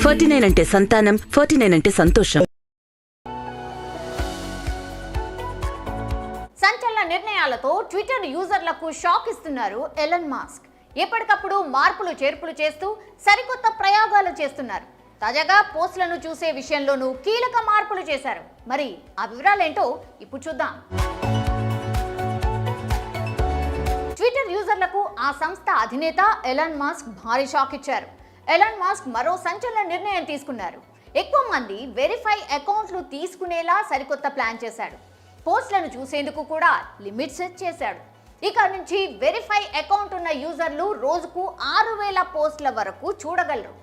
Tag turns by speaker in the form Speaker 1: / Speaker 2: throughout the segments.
Speaker 1: 49 అంటే సంతానం, 49 అంటే సంతోషం.
Speaker 2: సంచలన నిర్ణయాలతో ట్విట్టర్ యూజర్లకు షాక్ ఇస్తున్నారు ఎలన్ మాస్క్. ఎప్పటికప్పుడు మార్పులు చేర్పులు చేస్తూ సరికొత్త ప్రయోగాలు చేస్తున్నారు. తాజాగా పోస్టులను చూసే విషయంలోనూ కీలక మార్పులు చేశారు. మరి ఆ వివరాలేంటో ఇప్పుడు చూద్దాం. ట్విట్టర్ యూజర్లకు ఆ సంస్థ అధినేత ఎలన్ మాస్క్ భారీ షాక్ ఇచ్చారు. ఎలన్ మాస్క్ మరో సంచలన నిర్ణయం తీసుకున్నారు. ఎక్కువ మంది వెరిఫై అకౌంట్లు తీసుకునేలా సరికొత్త ప్లాన్ చేశాడు. పోస్టులను చూసేందుకు కూడా లిమిట్ సెట్ చేశాడు. ఇక నుంచి వెరిఫై అకౌంట్ ఉన్న యూజర్లు రోజుకు 6000 పోస్టుల వరకు చూడగలరు.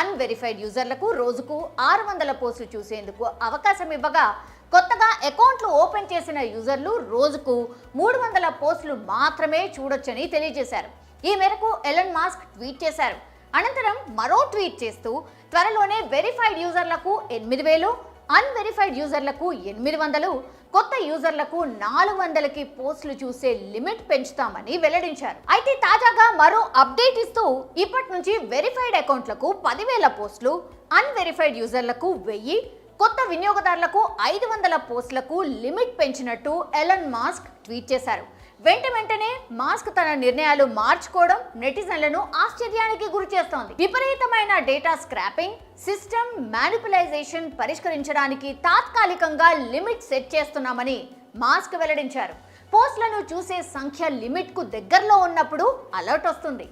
Speaker 2: అన్వెరిఫైడ్ యూజర్లకు రోజుకు 600 పోస్టులు చూసేందుకు అవకాశం ఇవ్వగా, కొత్తగా అకౌంట్లు ఓపెన్ చేసిన యూజర్లు రోజుకు 300 పోస్టులు మాత్రమే చూడొచ్చని తెలియజేశారు. ఈ మేరకు ఎలన్ మాస్క్ ట్వీట్ చేశారు. అనంతరం మరో ట్వీట్ చేస్తూ త్వరలోనే వెరిఫైడ్ యూజర్లకు 8000, అన్వెరిఫైడ్ యూజర్లకు 800, కొత్త యూజర్లకు 400కి పోస్టులు చూసే లిమిట్ పెంచుతామని వెల్లడించారు. అయితే తాజాగా మరో అప్డేట్ ఇస్తూ ఇప్పటి నుంచి వెరిఫైడ్ అకౌంట్లకు 10,000 పోస్టులు, అన్వెరిఫైడ్ యూజర్లకు 1000, కొత్త వినియోగదారులకు 500 పోస్టులకు లిమిట్ పెంచినట్టు ఎలన్ మాస్క్ ట్వీట్ చేశారు. వెంటనే మాస్క్ తన నిర్ణయాలు మార్చుకోవడం నెటిజన్లను ఆశ్చర్యానికి గురి చేస్తోంది. విపరీతమైన డేటా స్క్రాపింగ్, సిస్టమ్ మ్యానిపులైజేషన్ పరిష్కరించడానికి తాత్కాలికంగా లిమిట్ సెట్ చేస్తున్నామని మాస్క్ వెల్లడించారు. పోస్టులను చూసే సంఖ్య లిమిట్ కు దగ్గరలో ఉన్నప్పుడు అలర్ట్ వస్తుంది.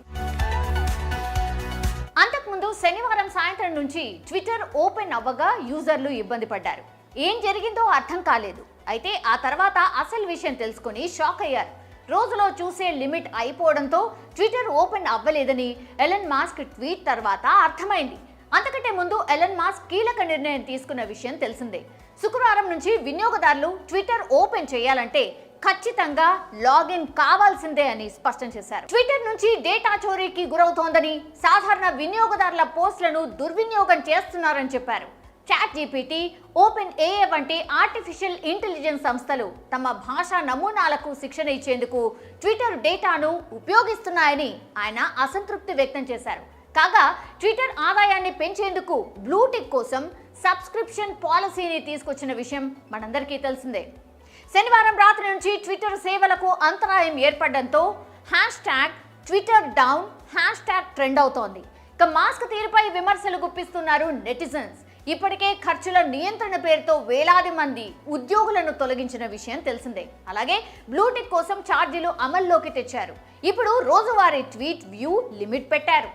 Speaker 2: అంతకుముందు శనివారం సాయంత్రం నుంచి ట్విట్టర్ ఓపెన్ అవ్వగా యూజర్లు ఇబ్బంది పడ్డారు. ఏం జరిగిందో అర్థం కాలేదు. అయితే ఆ తర్వాత అసలు విషయం తెలుసుకుని షాక్ అయ్యారు. రోజులో చూసే లిమిట్ అయిపోవడంతో ట్విట్టర్ ఓపెన్ అవ్వలేదని ఎలన్ మాస్క్ ట్వీట్ తర్వాత అర్థమైంది. అంతకంటే ముందు ఎలన్ మాస్క్ కీలక నిర్ణయం తీసుకున్న విషయం తెలిసిందే. శుక్రవారం నుంచి వినియోగదారులు ట్విట్టర్ ఓపెన్ చేయాలంటే ఖచ్చితంగా లాగిన్ కావాల్సిందే అని స్పష్టం చేశారు. ట్విట్టర్ నుంచి డేటా చోరీకి గురవుతోందని, సాధారణ వినియోగదారుల పోస్టులను దుర్వినియోగం చేస్తున్నారని చెప్పారు. ChatGPT, OpenAI వంటి ఆర్టిఫిషియల్ ఇంటెలిజెన్స్ సంస్థలు తమ భాషా నమూనాలకు శిక్షణ ఇచ్చేందుకు ట్విట్టర్ డేటాను ఉపయోగిస్తున్నాయని ఆయన అసంతృప్తి వ్యక్తం చేశారు. కాగా ట్విట్టర్ ఆదాయాన్ని పెంచేందుకు బ్లూటిక్ కోసం సబ్స్క్రిప్షన్ పాలసీని తీసుకొచ్చిన విషయం మనందరికీ తెలిసిందే. శనివారం రాత్రి నుంచి ట్విట్టర్ సేవలకు అంతరాయం ఏర్పడడంతో #ట్విట్టర్ డౌన్ ట్రెండ్ అవుతోంది. ఇక మాస్క్ తీరుపై విమర్శలు గుప్పిస్తున్నారు నెటిజన్స్. ఇప్పటికే ఖర్చుల నియంత్రణ పేరుతో వేలాది మంది ఉద్యోగులను తొలగించిన విషయం తెలిసిందే. అలాగే బ్లూటిక్ కోసం ఛార్జీలు అమల్లోకి తెచ్చారు. ఇప్పుడు రోజువారీ ట్వీట్ వ్యూ లిమిట్ పెట్టారు.